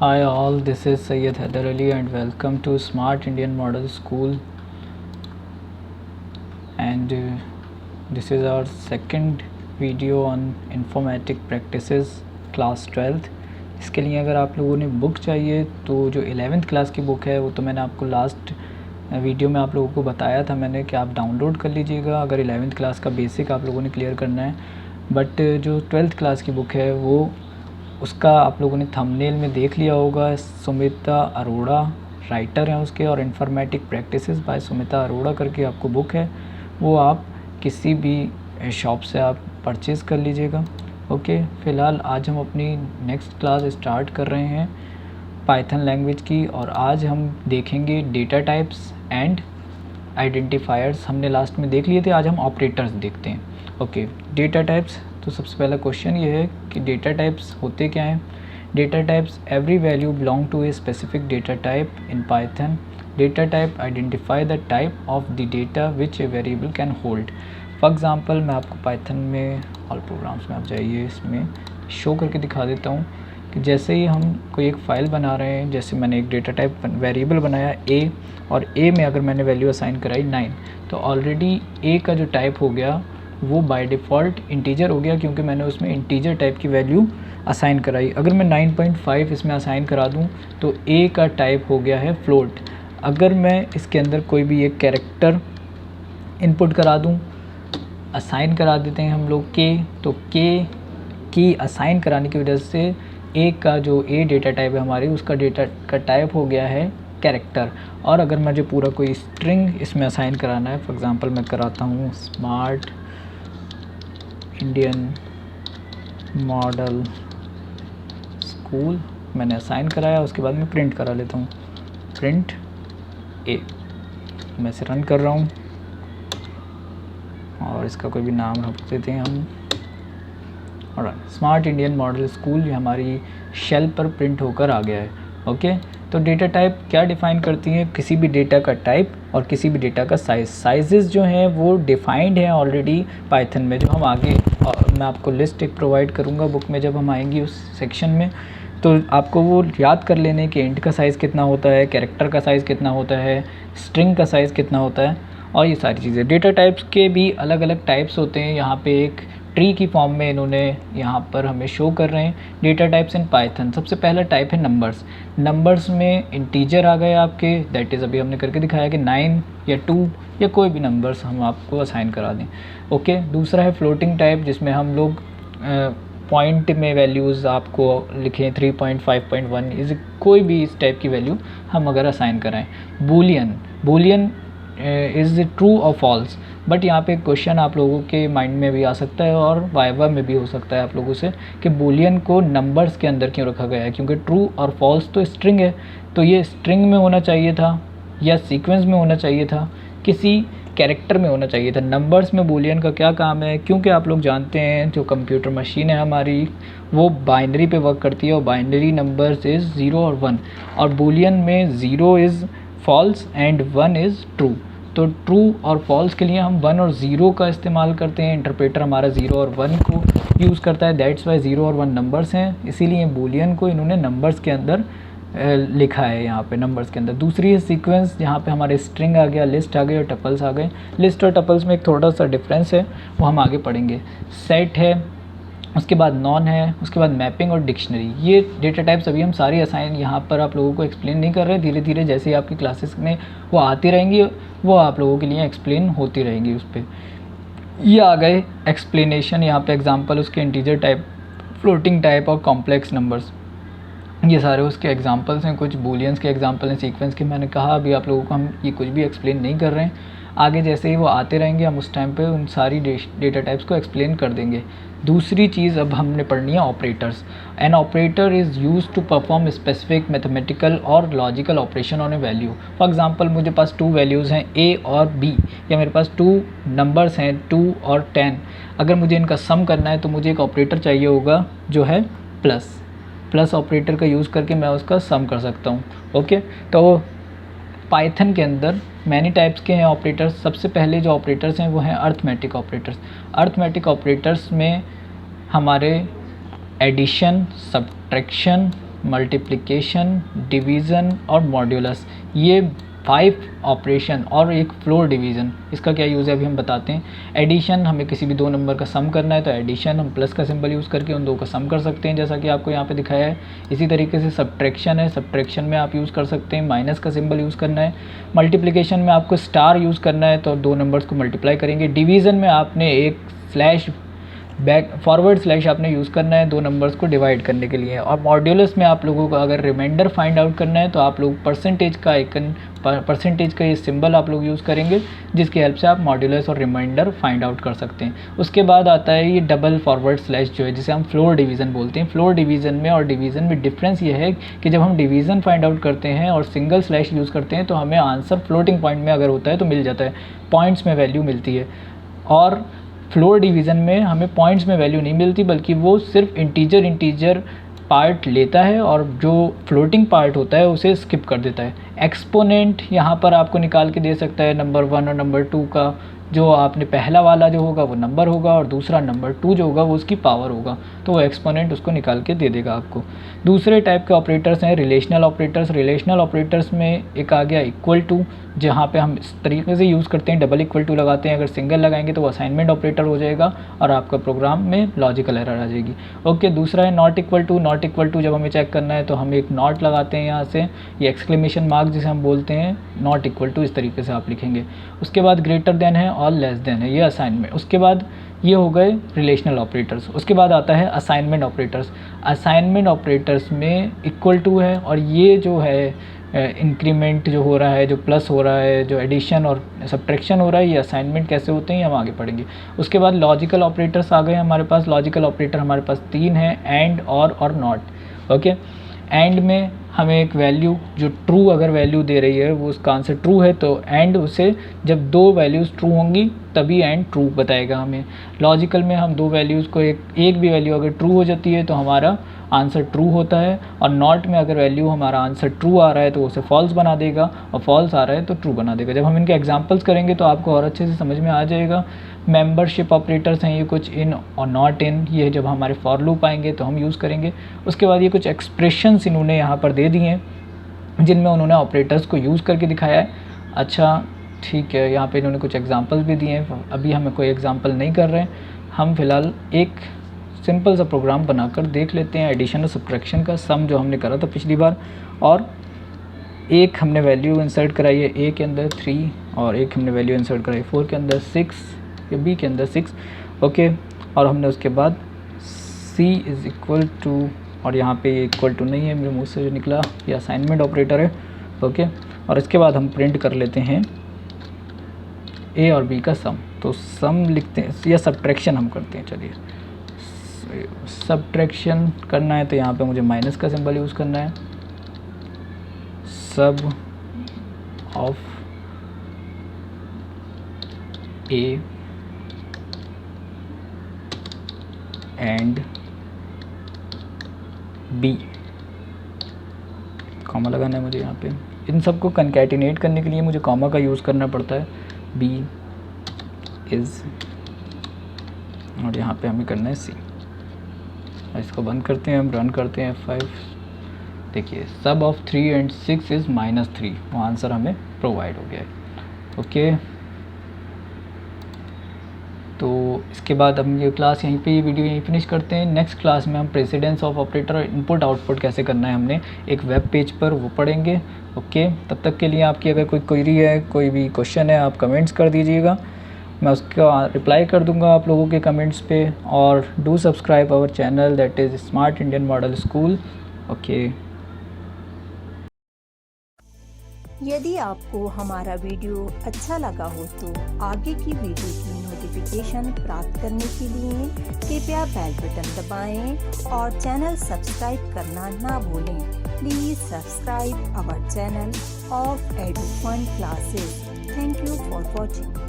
Hi all, this is Syed Haider Ali and welcome to Smart Indian Model School, and this is our second video on informatic practices class 12th। इसके लिए अगर आप लोगों ने book चाहिए तो जो 11th क्लास की बुक है वो तो मैंने आपको लास्ट वीडियो में आप लोगों को बताया था मैंने कि आप डाउनलोड कर लीजिएगा अगर 11th क्लास का बेसिक आप लोगों ने क्लियर करना है। बट जो 12th क्लास की बुक है वो उसका आप लोगों ने थंबनेल में देख लिया होगा। सुमिता अरोड़ा राइटर हैं उसके, और informatic practices by Sumita Arora करके आपको बुक है, वो आप किसी भी शॉप से आप परचेज़ कर लीजिएगा। ओके, फ़िलहाल आज हम अपनी नेक्स्ट क्लास स्टार्ट कर रहे हैं पाइथन लैंग्वेज की, और आज हम देखेंगे डेटा टाइप्स एंड आइडेंटिफायर्स। हमने लास्ट में देख लिए थे, आज हम ऑपरेटर्स देखते हैं। Okay, data types. तो सबसे पहला क्वेश्चन ये है कि डेटा टाइप्स होते क्या हैं। Data types, every value belong to a specific data type in Python. Data type identify the type of the data which a variable can hold. For example मैं आपको पाइथन में all programmes में आप जाइए, इसमें शो करके दिखा देता हूँ कि जैसे ही हम कोई एक फ़ाइल बना रहे हैं, जैसे मैंने एक डेटा टाइप वेरिएबल बनाया a, और a में अगर मैंने वैल्यू असाइन कराई 9, तो ऑलरेडी a का जो टाइप हो गया वो बाय डिफ़ॉल्ट इंटीजर हो गया, क्योंकि मैंने उसमें इंटीजर टाइप की वैल्यू असाइन कराई। अगर मैं 9.5 इसमें असाइन करा दूं तो a का टाइप हो गया है फ्लोट। अगर मैं इसके अंदर कोई भी एक कैरेक्टर इनपुट करा दूं, असाइन करा देते हैं हम लोग k, तो k की असाइन कराने की वजह से a का जो a डेटा टाइप है हमारी, उसका डेटा का टाइप हो गया है कैरेक्टर। और अगर मुझे पूरा कोई स्ट्रिंग इसमें असाइन कराना है, फॉर एग्जांपल मैं कराता हूँ स्मार्ट इंडियन मॉडल स्कूल, मैंने असाइन कराया, उसके बाद मैं प्रिंट करा लेता हूँ, प्रिंट ए। मैं इसे रन कर रहा हूँ और इसका कोई भी नाम रख देते हैं हम, और स्मार्ट इंडियन मॉडल स्कूल ये हमारी शेल पर प्रिंट होकर आ गया है। ओके, तो डेटा टाइप क्या डिफ़ाइन करती है, किसी भी डेटा का टाइप और किसी भी डेटा का साइज़। साइजेस जो हैं वो डिफ़ाइंड हैं ऑलरेडी पाइथन में, जो हम आगे मैं आपको लिस्ट एक प्रोवाइड करूँगा बुक में जब हम आएंगे उस सेक्शन में, तो आपको वो याद कर लेने कि इंट का साइज़ कितना होता है, कैरेक्टर का साइज़ कितना होता है, स्ट्रिंग का साइज़ कितना होता है, और ये सारी चीज़ें। डेटा टाइप्स के भी अलग अलग टाइप्स होते हैं, यहाँ पे एक ट्री की फॉर्म में इन्होंने यहाँ पर हमें शो कर रहे हैं डेटा टाइप्स इन पाइथन। सबसे पहला टाइप है नंबर्स। नंबर्स में इंटीजर आ गए आपके, दैट इज़ अभी हमने करके दिखाया कि 9 या 2 या कोई भी नंबर्स हम आपको असाइन करा दें। ओके, दूसरा है फ्लोटिंग टाइप, जिसमें हम लोग पॉइंट में वैल्यूज़ आपको लिखें 3.5.1 इस कोई भी इस टाइप की वैल्यू हम अगर असाइन कराएं। बूलियन इज़ ट्रू और फॉल्स। बट यहाँ पे क्वेश्चन आप लोगों के माइंड में भी आ सकता है और वाइवा में भी हो सकता है आप लोगों से कि बूलियन को नंबर्स के अंदर क्यों रखा गया है, क्योंकि ट्रू और फॉल्स तो स्ट्रिंग है, तो ये स्ट्रिंग में होना चाहिए था या सीक्वेंस में होना चाहिए था, किसी कैरेक्टर में होना चाहिए था। नंबर्स में बूलियन का क्या काम है, क्योंकि आप लोग जानते हैं जो कंप्यूटर मशीन है हमारी वो बाइनरी पे वर्क करती है, और बाइनरी नंबर्स इज़ 0 और 1, और बूलियन में 0 is false and 1 is true. तो ट्रू और फॉल्स के लिए हम 1 और 0 का इस्तेमाल करते हैं, इंटरप्रेटर हमारा 0 और 1 को यूज़ करता है, दैट्स वाई 0 और 1 नंबर्स हैं, इसीलिए बूलियन को इन्होंने नंबर्स के अंदर लिखा है यहाँ पे नंबर्स के अंदर। दूसरी है सीक्वेंस, जहाँ पे हमारे स्ट्रिंग आ गया, लिस्ट आ गई और टपल्स आ गए। लिस्ट और टपल्स में एक थोड़ा सा डिफरेंस है, वो हम आगे पढ़ेंगे। सेट है, उसके बाद नॉन है, उसके बाद मैपिंग और डिक्शनरी। ये डेटा टाइप्स अभी हम सारी असाइन यहाँ पर आप लोगों को एक्सप्लेन नहीं कर रहे, धीरे धीरे जैसे ही आपकी क्लासेस में वो आती रहेंगी वो आप लोगों के लिए एक्सप्लेन होती रहेंगी उस पर। ये आ गए एक्सप्लेनेशन, यहाँ पे एग्जांपल उसके इंटीजर टाइप, फ्लोटिंग टाइप और कॉम्प्लेक्स नंबर्स, ये सारे उसके एग्जांपल्स हैं। कुछ बूलियंस के एग्जांपल हैं, सीक्वेंस के मैंने कहा अभी आप लोगों को हम ये कुछ भी एक्सप्लेन नहीं कर रहे हैं, आगे जैसे ही वो आते रहेंगे हम उस टाइम पे उन सारी डेटा टाइप्स को एक्सप्लेन कर देंगे। दूसरी चीज़ अब हमने पढ़नी है operators. An operator is use to perform specific mathematical और logical operation on a value. For example मुझे पास 2 वैल्यूज़ हैं a और b, या मेरे पास 2 नंबर्स हैं 2 और 10। अगर मुझे इनका सम करना है तो मुझे एक ऑपरेटर चाहिए होगा जो है प्लस ऑपरेटर का यूज़ करके मैं उसका सम कर सकता हूँ। ओके, तो पाइथन के अंदर मैनी टाइप्स के हैं ऑपरेटर्स। सबसे पहले जो ऑपरेटर्स हैं वो हैं अर्थमेटिक ऑपरेटर्स। अर्थमेटिक ऑपरेटर्स में हमारे एडिशन, सब्ट्रैक्शन, मल्टीप्लिकेशन, डिवीज़न और मॉड्यूलस, ये 5 ऑपरेशन और एक फ्लोर डिवीज़न। इसका क्या यूज़ है अभी हम बताते हैं। एडिशन, हमें किसी भी दो नंबर का सम करना है तो एडिशन हम प्लस का सिंबल यूज़ करके उन दो का सम कर सकते हैं, जैसा कि आपको यहाँ पे दिखाया है। इसी तरीके से सब्ट्रैक्शन है, सब्ट्रैक्शन में आप यूज़ कर सकते हैं, माइनस का सिंबल यूज़ करना है। मल्टीप्लिकेशन में आपको स्टार यूज़ करना है तो दो नंबर्स को मल्टीप्लाई करेंगे। डिवीज़न में आपने एक स्लैश बैक फॉरवर्ड स्लैश आपने यूज़ करना है दो नंबर्स को डिवाइड करने के लिए। और मॉड्यूलस में आप लोगों को अगर रिमाइंडर फाइंड आउट करना है तो आप लोग परसेंटेज का आइकन, परसेंटेज का ये सिंबल आप लोग यूज़ करेंगे, जिसकी हेल्प से आप मॉड्यूलस और रिमाइंडर फाइंड आउट कर सकते हैं। उसके बाद आता है ये डबल फॉरवर्ड स्लैश जो है, जिसे हम फ्लोर डिवीज़न बोलते हैं। फ्लोर डिवीज़न में और डिवीज़न में डिफरेंस ये है कि जब हम डिवीज़न फाइंड आउट करते हैं और सिंगल स्लैश यूज़ करते हैं तो हमें आंसर फ्लोटिंग पॉइंट में अगर होता है तो मिल जाता है, पॉइंट्स में वैल्यू मिलती है। और फ्लोर डिवीज़न में हमें पॉइंट्स में वैल्यू नहीं मिलती, बल्कि वो सिर्फ इंटीजर पार्ट लेता है और जो फ्लोटिंग पार्ट होता है उसे स्किप कर देता है। एक्सपोनेंट यहाँ पर आपको निकाल के दे सकता है नंबर 1 और नंबर 2 का, जो आपने पहला वाला जो होगा वो नंबर होगा और दूसरा नंबर 2 जो होगा वो उसकी पावर होगा, तो वो एक्सपोनेंट उसको निकाल के दे देगा आपको। दूसरे टाइप के ऑपरेटर्स हैं रिलेशनल ऑपरेटर्स। रिलेशनल ऑपरेटर्स में एक आ गया इक्वल टू, जहाँ पे हम इस तरीके से यूज़ करते हैं, डबल इक्वल टू लगाते हैं। अगर सिंगल लगाएंगे तो वो असाइनमेंट ऑपरेटर हो जाएगा और आपका प्रोग्राम में लॉजिकल एरर आ जाएगी। ओके, दूसरा है not equal to. Not equal to जब हमें चेक करना है तो हम एक नॉट लगाते हैं यहाँ से, ये एक्सक्लेमेशन मार्क जिसे हम बोलते हैं, नॉट इक्वल टू इस तरीके से आप लिखेंगे। उसके बाद ग्रेटर देन है और लेस देन है, ये असाइनमेंट। उसके बाद ये हो गए रिलेशनल ऑपरेटर्स। उसके बाद आता है असाइनमेंट ऑपरेटर्स। असाइनमेंट ऑपरेटर्स में इक्वल टू है और ये जो है इंक्रीमेंट जो हो रहा है, जो प्लस हो रहा है, जो एडिशन और सब्ट्रैक्शन हो रहा है, ये असाइनमेंट कैसे होते हैं हम आगे पढ़ेंगे। उसके बाद लॉजिकल ऑपरेटर्स आ गए हमारे पास। लॉजिकल ऑपरेटर हमारे पास 3 हैं, एंड, और नॉट। ओके, एंड में हमें एक वैल्यू जो ट्रू अगर वैल्यू दे रही है वो उसका आंसर ट्रू है तो एंड उसे जब दो वैल्यूज़ ट्रू होंगी तभी एंड ट्रू बताएगा हमें। लॉजिकल में हम दो वैल्यूज़ को एक भी वैल्यू अगर ट्रू हो जाती है तो हमारा आंसर ट्रू होता है, और नॉट में अगर वैल्यू हमारा आंसर ट्रू आ रहा है तो उसे फॉल्स बना देगा, और फॉल्स आ रहा है तो ट्रू बना देगा। जब हम इनके एग्जांपल्स करेंगे तो आपको और अच्छे से समझ में आ जाएगा। मेंबरशिप ऑपरेटर्स हैं ये कुछ, इन और नॉट इन, ये जब हमारे फॉर लूप आएंगे तो हम यूज़ करेंगे। उसके बाद ये कुछ एक्सप्रेशंस इन्होंने यहाँ पर दे दिए हैं जिनमें उन्होंने ऑपरेटर्स को यूज़ करके दिखाया है। अच्छा ठीक है, यहाँ पे इन्होंने कुछ एग्जांपल्स भी दिए हैं। अभी हमें कोई एग्जांपल नहीं कर रहे हैं, हम फ़िलहाल एक सिंपल सा प्रोग्राम बनाकर देख लेते हैं एडिशन और सब्ट्रैक्शन का, सम जो हमने करा था पिछली बार। और एक हमने वैल्यू इंसर्ट कराई है ए के अंदर 3, और एक हमने वैल्यू इंसर्ट कराई 4 के अंदर 6, या बी के अंदर 6। ओके, और हमने उसके बाद c इज़ इक्वल टू, और यहाँ पे ये इक्वल टू नहीं है, मेरे मुँह से जो निकला ये असाइनमेंट ऑपरेटर है। ओके, और इसके बाद हम प्रिंट कर लेते हैं ए और बी का सम। तो सम लिखते हैं या सब्ट्रैक्शन हम करते हैं। चलिए सब्ट्रैक्शन करना है तो यहाँ पे मुझे माइनस का सिंबल यूज़ करना है। Sub of A and B, comma लगाना है मुझे यहाँ पे। इन सबको कंकैटिनेट करने के लिए मुझे कॉमा का यूज़ करना पड़ता है। बी इज़, और यहाँ पे हमें करना है सी। इसको बंद करते हैं, हम रन करते हैं F5। देखिए सब ऑफ 3 एंड 6 इज़ -3, वो आंसर हमें प्रोवाइड हो गया है। ओके, तो इसके बाद हम ये क्लास यहीं पे, ये वीडियो यहीं फिनिश करते हैं। नेक्स्ट क्लास में हम प्रेसिडेंस ऑफ ऑपरेटर और इनपुट आउटपुट कैसे करना है हमने एक वेब पेज पर, वो पढ़ेंगे। ओके, तब तक के लिए आपकी अगर कोई क्वेरी है, कोई भी क्वेश्चन है, आप कमेंट्स कर दीजिएगा, मैं उसका रिप्लाई कर दूंगा आप लोगों के कमेंट्स पे। और do subscribe our channel that is Smart Indian Model School. Okay, यदि आपको हमारा वीडियो अच्छा लगा हो तो आगे की वीडियो की नोटिफिकेशन प्राप्त करने के लिए कृपया बेल बटन दबाएं और चैनल सब्सक्राइब करना ना भूलें। Please subscribe our channel of Edu Fun Classes. Thank you for watching.